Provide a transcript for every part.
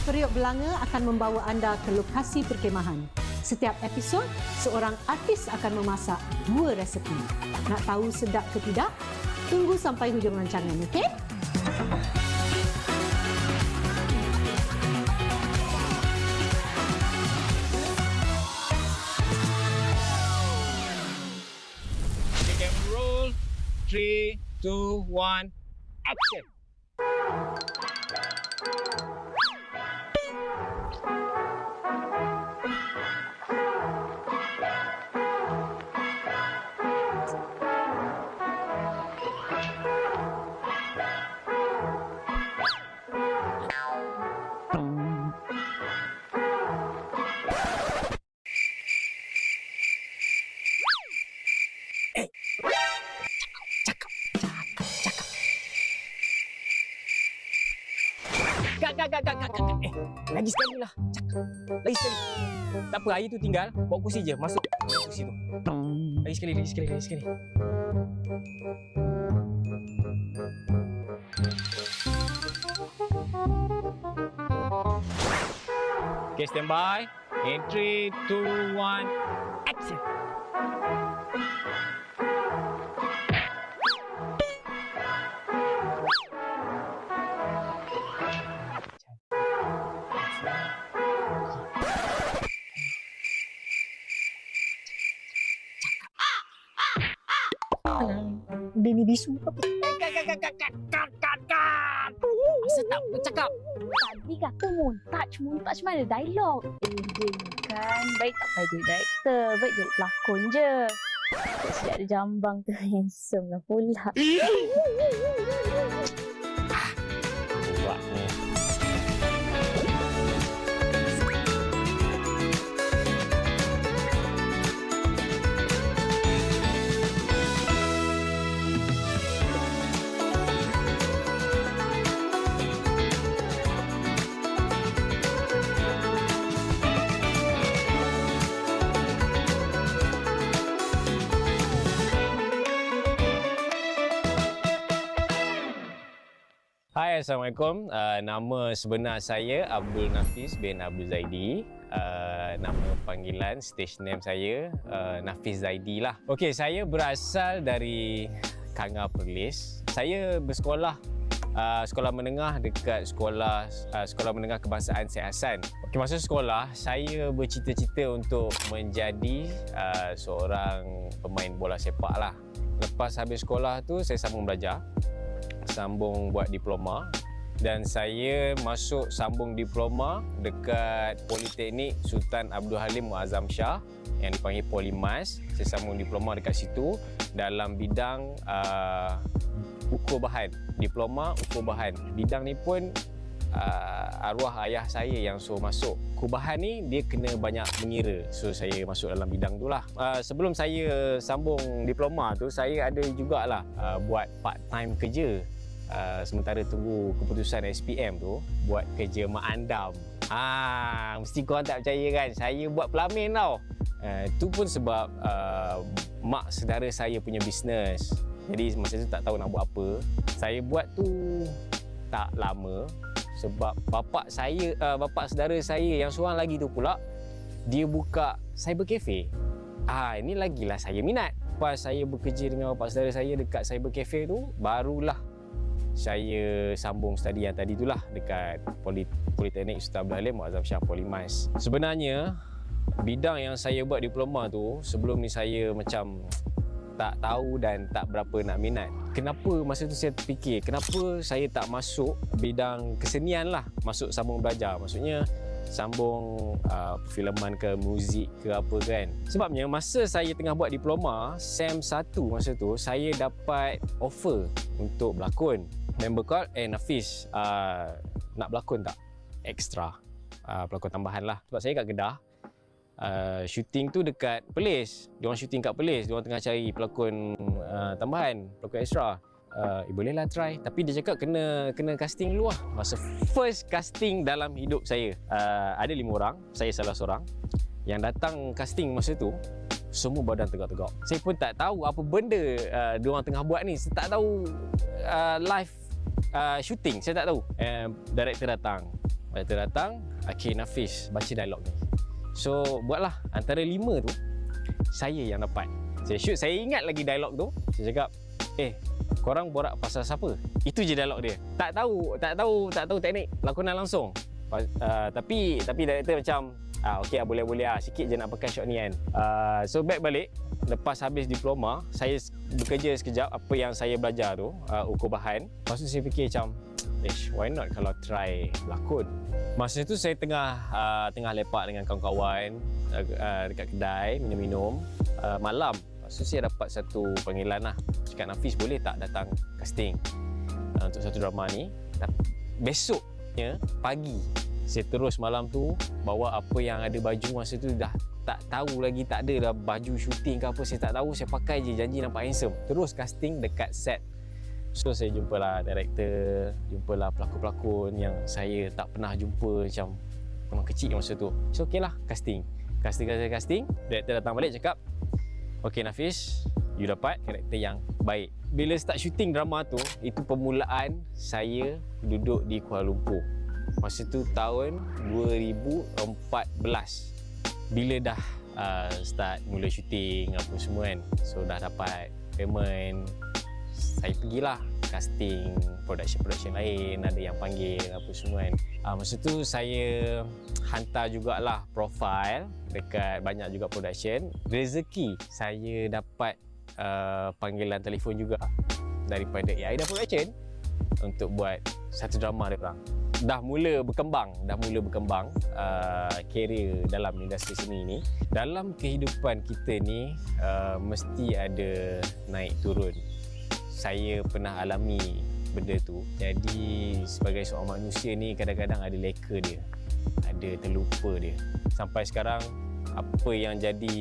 Periuk Belanga akan membawa anda ke lokasi perkhemahan. Setiap episod, seorang artis akan memasak 2 resepi. Nak tahu sedap ke tidak? Tunggu sampai hujung rancangan, okey? Camera roll. 3, 2, 1, action. Kak. Lagi sekali lah. Cakap. Lagi sekali. Tak apa, air tu tinggal. Bawa kursi je. Masuk kursi tu. Lagi sekali. Okay, stand by. In 3, 2, 1, action. Bini bisu apa? Kat. Asal tak bercakap. Tadi kata montaj mana dialog? Dia kan baik tak payah jadi director, baik jadi pelakon je. Tak sedap ada jambang tu handsome lah pula. Buat ni. Hai, Assalamualaikum. Nama sebenar saya Abdul Nafis bin Abdul Zaidi. Nama panggilan, stage name saya Nafis Zaidi lah. Okey, saya berasal dari Kanga Perlis. Saya bersekolah sekolah menengah dekat sekolah menengah kebangsaan Syed Hassan. Okey, masa sekolah saya bercita-cita untuk menjadi seorang pemain bola sepak lah. Lepas habis sekolah tu saya sambung belajar. Sambung buat diploma dan saya masuk sambung diploma dekat Politeknik Sultan Abdul Halim Muazzam Shah yang dipanggil Polimas. Saya sambung diploma dekat situ dalam bidang ukur bahan. Diploma ukur bahan. Bidang ni pun arwah ayah saya yang suruh masuk. Ukur bahan ni dia kena banyak mengira. So saya masuk dalam bidang tu lah. Sebelum saya sambung diploma tu, saya ada jugalah buat part time kerja. Sementara tunggu keputusan SPM tu, buat kerja mak andam. Mesti korang tak percaya kan, saya buat pelamin tau. Itu pun sebab mak saudara saya punya bisnes. Jadi masa tu tak tahu nak buat apa. Saya buat tu tak lama sebab bapa saudara saya yang seorang lagi tu pula, dia buka cyber cafe. Ini lagilah saya minat. Pas saya bekerja dengan bapa saudara saya dekat cyber cafe tu, barulah saya sambung study yang tadi itulah dekat Politeknik Sultan Abdul Halim Muazzam Shah Polimas. Sebenarnya bidang yang saya buat diploma tu sebelum ni saya macam tak tahu dan tak berapa nak minat. Kenapa masa tu saya terfikir kenapa saya tak masuk bidang kesenian lah, masuk sambung belajar. Maksudnya sambung filman ke muzik ke apa kan. Sebabnya masa saya tengah buat diploma SEM 1 masa tu, saya dapat offer untuk berlakon. Member call, Nafis, nak berlakon tak? Extra, pelakon tambahan lah. Sebab saya kat Kedah, shooting tu dekat Perlis. Diorang shooting kat Perlis, diorang tengah cari pelakon tambahan, pelakon extra. Bolehlah try. Tapi dia cakap kena casting dulu lah. Masa first casting dalam hidup saya, ada 5 orang, saya salah seorang. Yang datang casting masa tu, semua badan tegak-tegak. Saya pun tak tahu apa benda diorang tengah buat ni. Saya tak tahu live shooting, saya tak tahu. Director datang, Director datang, okay Nafis, baca dialog ni. So buatlah, antara 5 tu saya yang dapat. Saya shoot, saya ingat lagi dialog tu. Saya cakap, korang borak pasal siapa? Itu je dialog dia. Tak tahu teknik lakonan langsung. Tapi director macam okey boleh sikit je nak pakai shot ni kan. So back balik lepas habis diploma, saya bekerja sekejap apa yang saya belajar tu, ukur bahan. Lepas tu saya fikir macam why not kalau try lakon. Masa tu saya tengah lepak dengan kawan-kawan dekat kedai minum-minum malam. Lepas tu saya dapat satu panggilan lah. Cakap, Nafis boleh tak datang casting untuk satu drama ni. Besoknya pagi saya terus malam tu bawa apa yang ada baju masa tu, dah tak tahu lagi, tak ada dah baju syuting ke apa, saya tak tahu, saya pakai je, janji nampak handsome. Terus casting dekat set. So saya jumpalah director, jumpalah pelakon-pelakon yang saya tak pernah jumpa, macam memang kecil masa tu. So okey lah, casting. Director datang balik cakap, okey Nafis, you dapat karakter yang baik. Bila start syuting drama tu, itu permulaan saya duduk di Kuala Lumpur. Masa tu tahun 2014. Bila dah start mula syuting apa semua kan. So dah dapat payment, saya pergilah casting production lain, ada yang panggil apa semua kan. Masa tu saya hantar jugalah profile dekat banyak juga production. Rezeki saya dapat panggilan telefon juga daripada Aida Production untuk buat satu drama dia orang. Dah mula berkembang career dalam industri seni ni. Dalam kehidupan kita ni mesti ada naik turun. Saya pernah alami benda tu. Jadi sebagai seorang manusia ni kadang-kadang ada leka dia, ada terlupa dia. Sampai sekarang apa yang jadi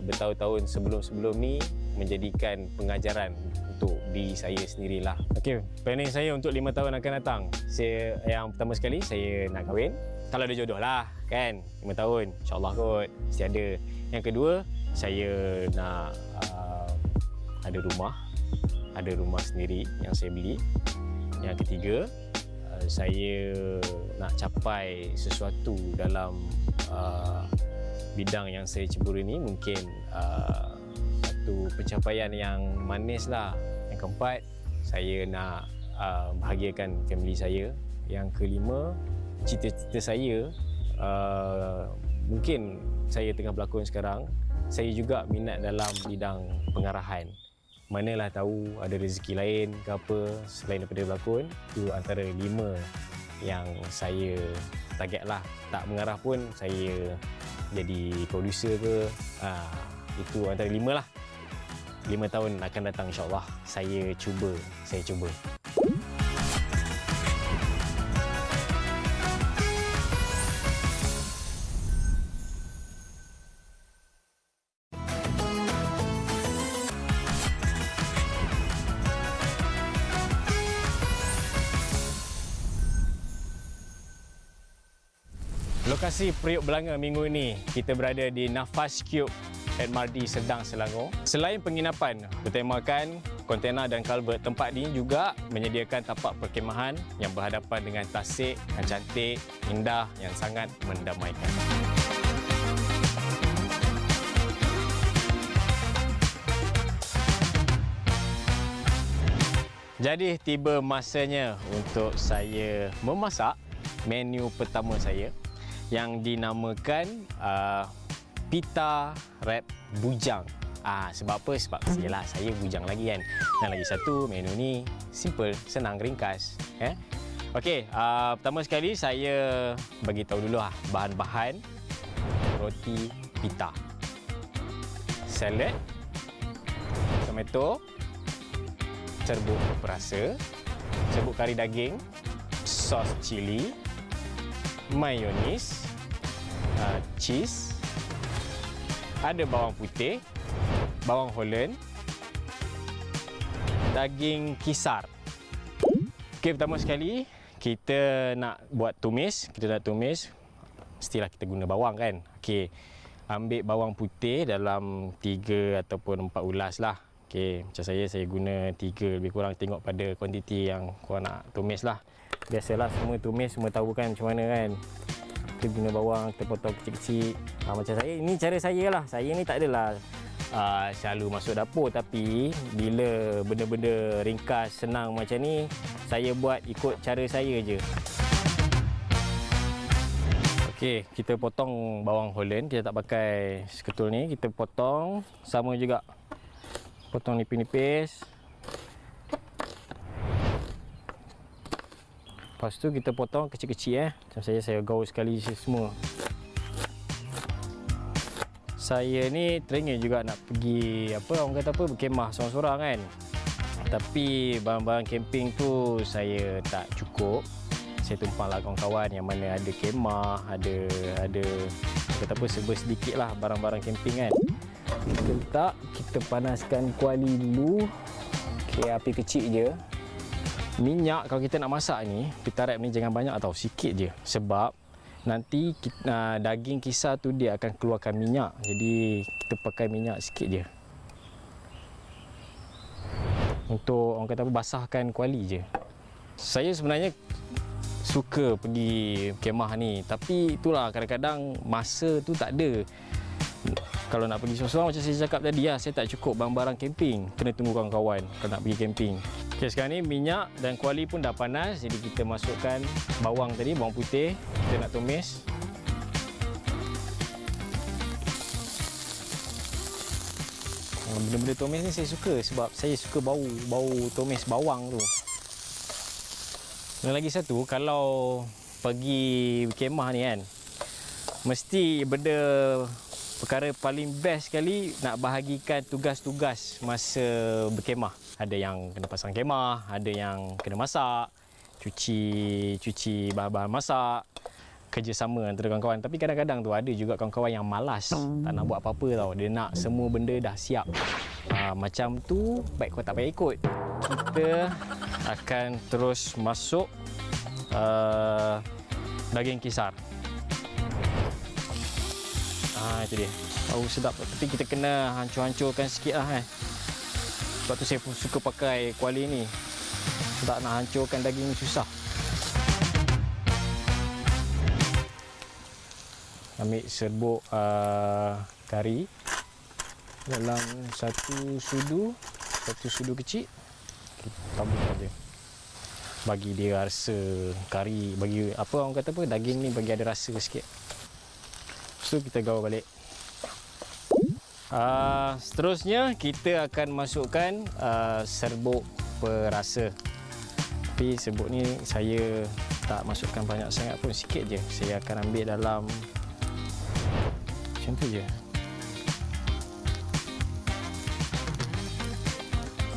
bertahun-tahun sebelum ni menjadikan pengajaran untuk diri saya sendirilah. Okey, planning saya untuk 5 tahun akan datang. Yang pertama sekali saya nak kahwin. Kalau ada jodoh lah kan, 5 tahun insyaAllah kot mesti ada. Yang kedua, saya nak ada rumah sendiri yang saya beli. Yang ketiga, saya nak capai sesuatu dalam bidang yang saya ceburi ni, mungkin satu pencapaian yang manis lah. Yang keempat, saya nak bahagiakan family saya. Yang kelima, cita-cita saya, mungkin saya tengah berlakon sekarang, saya juga minat dalam bidang pengarahan. Manalah tahu ada rezeki lain ke apa selain daripada berlakon. Itu antara 5 yang saya target lah. Tak mengarah pun saya jadi producer ke. Itu antara 5 lah. 5 tahun akan datang insyaAllah. Saya cuba. Lokasi Periuk Belanga minggu ini, kita berada di Nafas Cube at Mardi, Sedang, Selangor. Selain penginapan bertemakan kontena dan kalvert, tempat ini juga menyediakan tapak perkemahan yang berhadapan dengan tasik yang cantik, indah, yang sangat mendamaikan. Jadi tiba masanya untuk saya memasak menu pertama saya yang dinamakan pita wrap bujang. Sebab apa? Sebab saya bujang lagi kan. Dan lagi satu, menu ni simple, senang, ringkas. Okey, pertama sekali saya bagi tahu dulu bahan-bahan roti pita. Salad, tomato, serbuk perasa, serbuk kari daging, sos cili, mayonis, cheese, ada bawang putih, bawang Holland, daging kisar. Okey, pertama sekali kita nak buat tumis. Mestilah kita guna bawang kan. Okey, ambil bawang putih dalam 3 ataupun 4 ulas lah. Okey, macam saya guna 3 lebih kurang, tengok pada kuantiti yang korang nak tumis lah. Biasalah semua tumis semua tahu kan macam mana kan. Kita guna bawang, kita potong kecil-kecil. Macam saya, ini cara saya lah. Saya ni tak adalah selalu masuk dapur, tapi bila benda-benda ringkas, senang macam ni, saya buat ikut cara saya je. Okey, kita potong bawang Holland. Kita tak pakai seketul ni. Kita potong sama juga. Potong nipis-nipis. Lepas tu kita potong kecil-kecil Macam saya gaul sekali semua. Saya ni teringin juga nak pergi orang kata berkemah seorang-seorang kan. Tapi barang-barang camping tu saya tak cukup. Saya tumpanglah kawan-kawan yang mana ada kemah, ada serba sedikit lah barang-barang camping kan. Kita letak, kita panaskan kuali dulu. Okey, api kecil je. Minyak kalau kita nak masak ni, pita wrap ni jangan banyak tau, sikit je. Sebab nanti daging kisar tu dia akan keluarkan minyak. Jadi kita pakai minyak sikit je. Untuk orang kata basahkan kuali je. Saya sebenarnya suka pergi kemah ni, tapi itulah kadang-kadang masa tu tak ada. Kalau nak pergi seorang-seorang macam saya cakap tadi saya tak cukup barang-barang camping. Kena tunggu kawan-kawan kalau nak pergi camping. Okey, sekarang ni minyak dan kuali pun dah panas, jadi kita masukkan bawang tadi, bawang putih. Kita nak tumis. Benda-benda tumis ni saya suka sebab saya suka bau tumis bawang tu. Dan lagi satu, kalau pergi kemah ni kan, mesti perkara paling best sekali nak bahagikan tugas-tugas masa berkemah. Ada yang kena pasang kemah, ada yang kena masak, cuci bahan-bahan masak, kerjasama antara kawan-kawan. Tapi kadang-kadang tu ada juga kawan-kawan yang malas, tak nak buat apa-apa tau. Dia nak semua benda dah siap. Macam tu, baik kau tak payah ikut. Kita akan terus masuk daging kisar. Itu dia. Bau sedap, tapi kita kena hancur-hancurkan sikit lah Sebab tu saya pun suka pakai kuali ni. Tak nak hancurkan daging ni susah. Ambil serbuk kari dalam satu sudu kecil. Kita taburkan je. Bagi dia rasa kari, bagi orang kata daging ni bagi ada rasa sikit. So kita gaul balik. Seterusnya kita akan masukkan serbuk perasa. Tapi serbuk ni saya tak masukkan banyak sangat pun, sikit je. Saya akan ambil dalam macam tu je.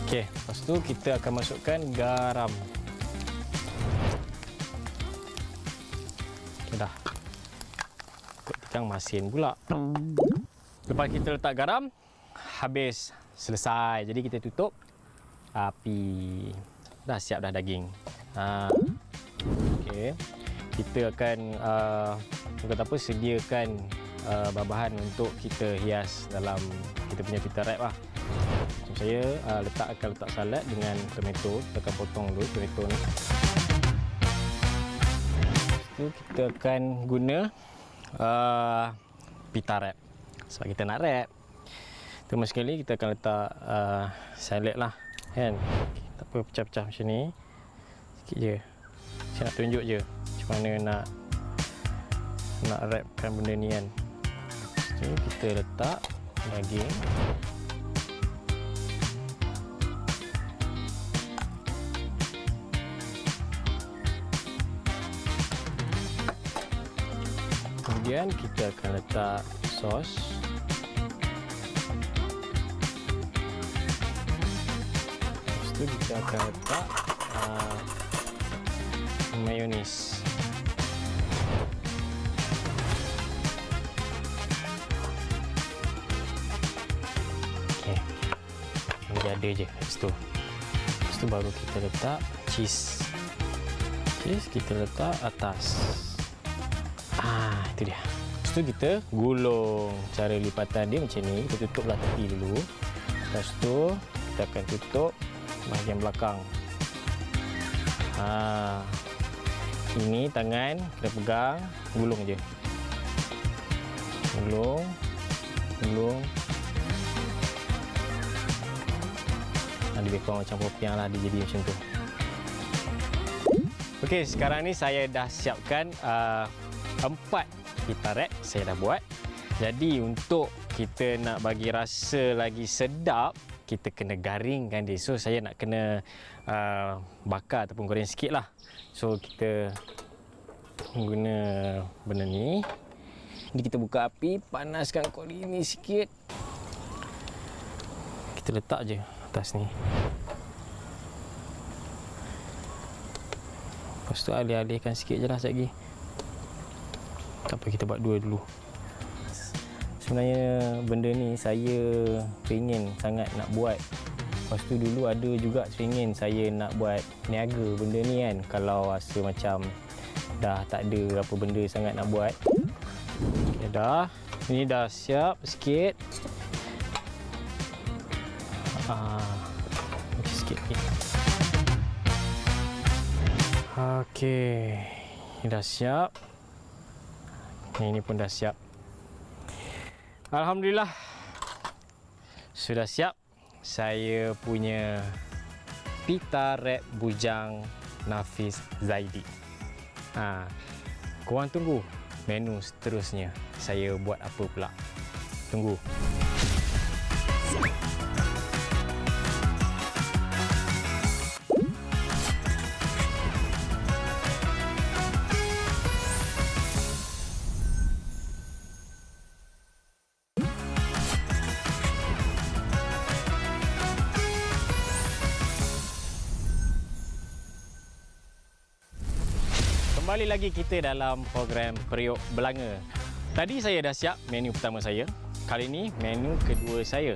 Okey, lepas tu kita akan masukkan garam. Okey dah. Tekan masin pula. Lepas kita letak garam, habis, selesai. Jadi kita tutup api. Dah siap dah daging. Okey. Kita akan sediakan bahan-bahan untuk kita hias dalam kita punya pita wrap lah. Macam saya akan letak salad dengan tomato. Kita akan potong dulu tomato ni. Lepas tu kita akan guna pita wrap. Sebab kita nak wrap. Terus sekali kita akan letak salad lah kan. Tak apa, pecah-pecah macam ni. Sikit je. Saya nak tunjuk je macam mana nak wrapkan benda ni kan. So, kita letak daging. Kemudian kita akan letak sos. Lepas tu kita akan letak mayonis. Okey. Ini ada je kat situ. Lepas tu baru kita letak cheese. Cheese kita letak atas. Itu dia. Lepas tu kita gulung. Cara lipatan dia macam ni. Kita tutuplah tepi dulu. Lepas tu kita akan tutup bahagian belakang. Ini tangan kita pegang, gulung je. Gulung. Lebih kurang macam popiang lah, dia jadi macam tu. Okey, sekarang ni saya dah siapkan 4 pita wrap saya dah buat. Jadi untuk kita nak bagi rasa lagi sedap, kita kena garingkan dia. So saya nak kena bakar ataupun goreng sikit lah. So kita guna benda ni. Jadi kita buka api, panaskan koli ni sikit. Kita letak je atas ni. Lepas tu alih-alihkan sikit je lah sekejap lagi. Tak apa, kita buat 2 dulu. Sebenarnya benda ni saya pengen sangat nak buat. Lepas tu dulu ada juga pengen saya nak buat niaga benda ni kan. Kalau rasa macam dah tak ada apa benda sangat nak buat. Okay, dah. Ini dah siap sikit. Sikit lagi. Okey. Ini dah siap. Ini pun dah siap. Alhamdulillah. Sudah siap saya punya pita wrap bujang Nafis Zaidi. Korang tunggu menu seterusnya. Saya buat apa pula? Tunggu. Kembali lagi kita dalam program Periuk Belanga. Tadi saya dah siap menu pertama saya. Kali ini menu kedua saya.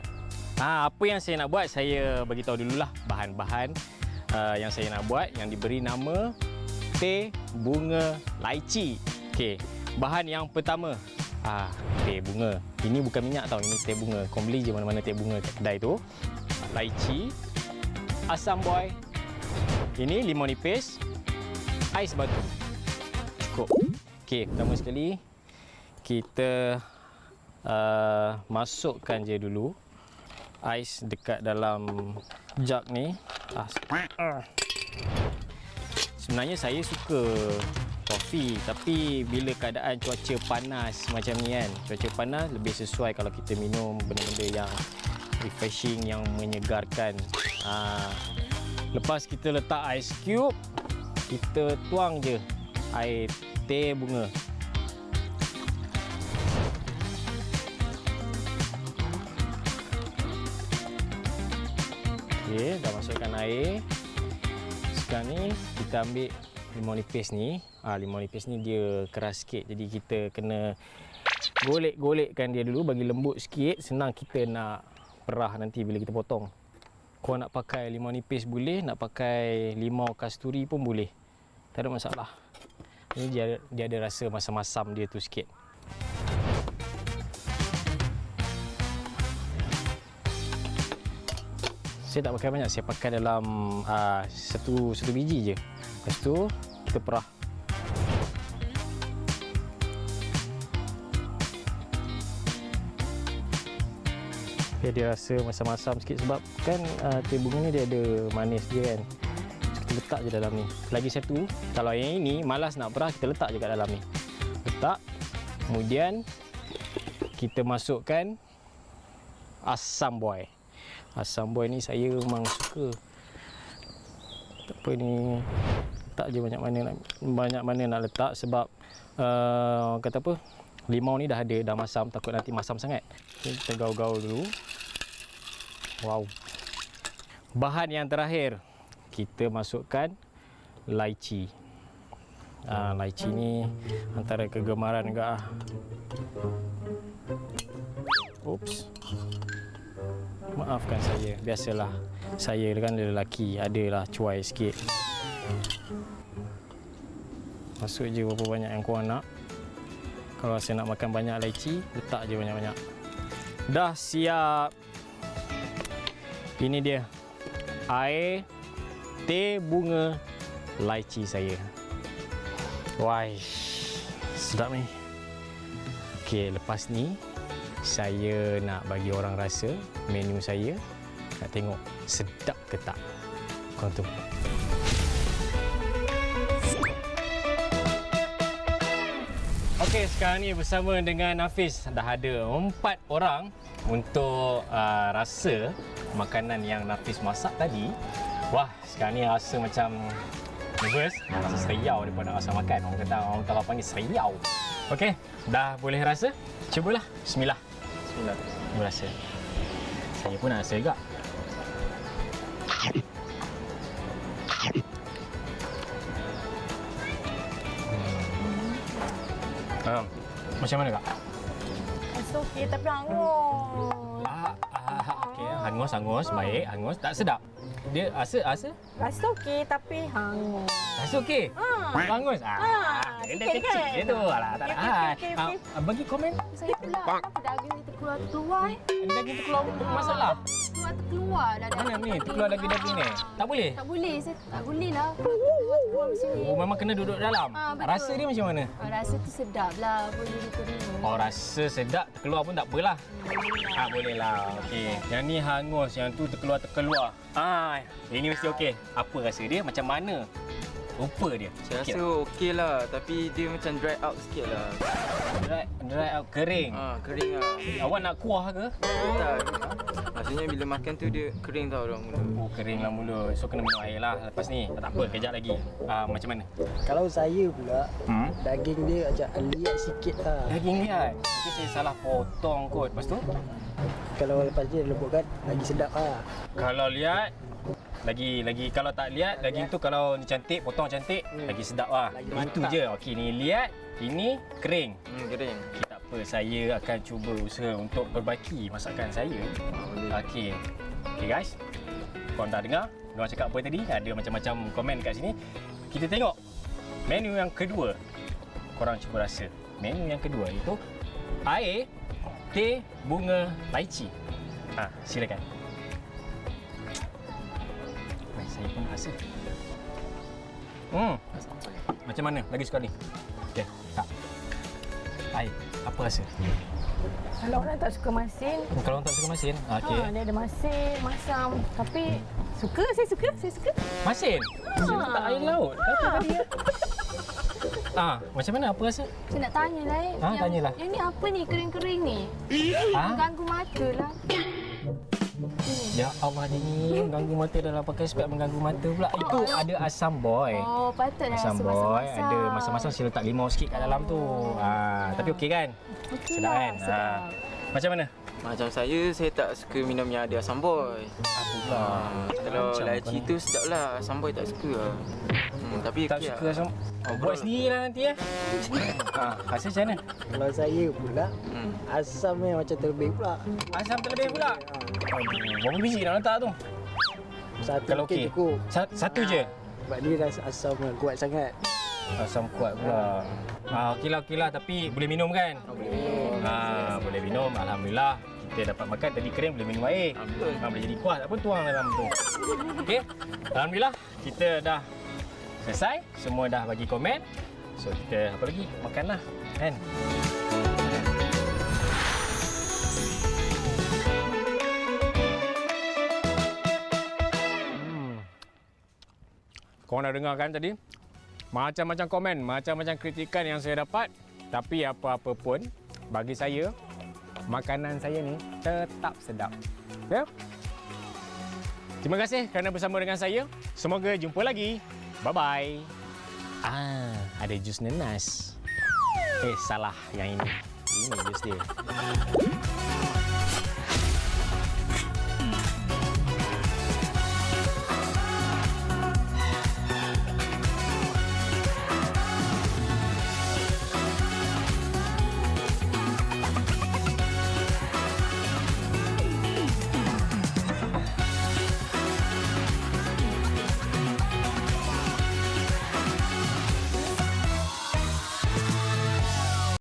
Apa yang saya nak buat, saya beritahu dululah bahan-bahan yang saya nak buat yang diberi nama teh bunga lychee. Okey, bahan yang pertama teh bunga. Ini bukan minyak tau, ini teh bunga. Kau beli je mana-mana teh bunga kat kedai tu. Lychee, asam boy. Ini limau nipis, ais batu. Cukup. Okey, pertama sekali kita masukkan je dulu ais dekat dalam jug ni. Sebenarnya saya suka kopi, tapi bila keadaan cuaca panas macam ni kan, cuaca panas lebih sesuai kalau kita minum benda-benda yang refreshing, yang menyegarkan. Lepas kita letak ais cube, kita tuang je air teh bunga. Okey, dah masukkan air. Sekarang ni kita ambil limau nipis ni. Limau nipis ni dia keras sikit, jadi kita kena golek-golekkan dia dulu bagi lembut sikit. Senang kita nak perah nanti bila kita potong. Kau nak pakai limau nipis boleh, nak pakai limau kasturi pun boleh. Tak ada masalah. Ini dia ada rasa masam-masam dia tu sikit. Saya tak pakai banyak, saya pakai dalam satu biji je. Lepas tu kita perah. Biar dia rasa masam-masam sikit, sebab kan teh bunga ni dia ada manis dia kan. Kita letak je dalam ni. Lagi satu, kalau yang ini malas nak perah, kita letak je kat dalam ni. Letak. Kemudian kita masukkan asam boy. Asam boy ni saya memang suka. Tak apa ni, letak je banyak mana nak letak, sebab kata apa, limau ni dah masam, takut nanti masam sangat. Kita gaul-gaul dulu. Wow. Bahan yang terakhir, kita masukkan lychee. Lychee ni antara kegemaran juga. Oops. Maafkan saya. Biasalah, saya kan lelaki, adalah cuai sikit. Masuk je berapa banyak yang korang nak. Kalau saya nak makan banyak lychee, letak je banyak-banyak. Dah siap. Ini dia air teh bunga lychee saya. Wah, sedap ni. Okey, lepas ni saya nak bagi orang rasa menu saya. Nak tengok sedap ke tak. Korang tunggu. Okey, sekarang ni bersama dengan Nafis. Dah ada 4 orang untuk rasa makanan yang Nafis masak tadi. Wah, sekarang ni rasa macam nervous. Rasa seriau daripada rasa makan. Orang kata panggil seriau. Okey, dah boleh rasa? Cubalah. Bismillah. Bismillah. Cuba rasa. Saya pun nak rasa juga. Macam mana, Kak? Rasa okey tapi hangus. Okey, hangus, baik, hangus. Tak sedap. Dia rasa Rasa okey tapi hangus. rasa okey. Hangus. Dia dah sikit kecil kan? je tu. Alah, tak ada. Okey. Bagi komen. Saya pula kenapa daging ni terkeluar Daging tu keluar masalah. terkeluar dah. Mana ni? Terkeluar daging-daging ni. Tak boleh? Tak boleh, saya tak boleh lah. Keluar macam ni. Oh, memang kena duduk dalam. Betul. Rasa dia macam mana? Rasa tu sedap lah, boleh diterima. Oh, rasa sedap, terkeluar pun tak apalah. Boleh lah. Okey. Yang ni hangus, yang tu terkeluar. Ini mesti okey. Apa rasa dia? Macam mana? Rupa dia. Saya rasa okey lah, tapi dia macam dry out sikit lah. Dry out, kering. Kering lah. Awak nak kuah ke? Tak. Maksudnya bila makan tu dia kering tau dalam mulut. Oh, kering lah mulut. So, kena minum air lah lepas ni. Tak apa, kejap lagi. Macam mana? Kalau saya pula, daging dia macam liat sikit lah. Daging liat. Mungkin saya salah potong kot. Lepas tu, Kalau lepas dia lembutkan, lagi sedap lah. kalau liat, lagi kalau tak liat, daging tu kalau ni cantik, potong cantik, lagi sedap lah. Lagi Itu mantap. je. Okey, ni liat, ini kering. Kering. Okey, tak apa. Saya akan cuba usaha untuk perbaiki masakan saya. Okey. Okey guys. Korang dah dengar? Diorang cakap apa tadi? Ada macam-macam komen kat sini. Kita tengok menu yang kedua. Korang cuba rasa. Menu yang kedua itu air teh bunga lychee. Silakan. Saya pun rasa. Macam mana? Lagi sekali. Okey, tak. Air, apa rasa? Kalau orang tak suka masin, Kalau orang tak suka masin, okey. dia ada masin, masam. Tapi saya suka. Masin? Saya letak air laut. Apa tadi ya? Macam mana? Apa rasa? Saya nak tanya lah. Tanyalah. Yang ni apa ni, kering-kering ni? Mengganggu mata lah. Ya Allah, dia ni mengganggu mata dalam pakai spek mengganggu mata pula. Itu ada asam boy. Oh, patutlah Asam rasa boy, masam-masam. ada masam-masam, saya letak limau sikit kat dalam tu. Tapi okey kan? Okey Sedap lah, kan? sedap. Macam mana? Macam saya tak suka minum yang ada asam boy. Apa pula? Kalau Macam lychee apa tu sedap lah, asam boy tak suka lah. Tapi Tak okey suka lah. asam. Buat sendiri lah nanti ya. Rasa macam mana? Kalau saya pula, asamnya macam terlebih pula. Asam terlebih pula. Berapa biji nak letak tu? Satu Kalau mungkin okey. cukup. Satu je? Sebab dia rasa asam kuat sangat. Asam kuat pula. Okey lah. Tapi boleh minum kan? Boleh minum. Alhamdulillah. Kita dapat makan tadi kering, boleh minum air. Betul. Boleh jadi kuah. Tak pun tuang dalam tu. Okey. Alhamdulillah. Kita dah selesai. Semua dah bagi komen. So kita apa lagi? Makanlah. Kan? Korang dah dengar kan tadi? Macam-macam komen, macam-macam kritikan yang saya dapat. Tapi apa-apa pun, bagi saya, makanan saya ni tetap sedap. Ya? Terima kasih kerana bersama dengan saya. Semoga jumpa lagi. Bye-bye. Ada jus nenas. Salah yang ini. Ini jus dia.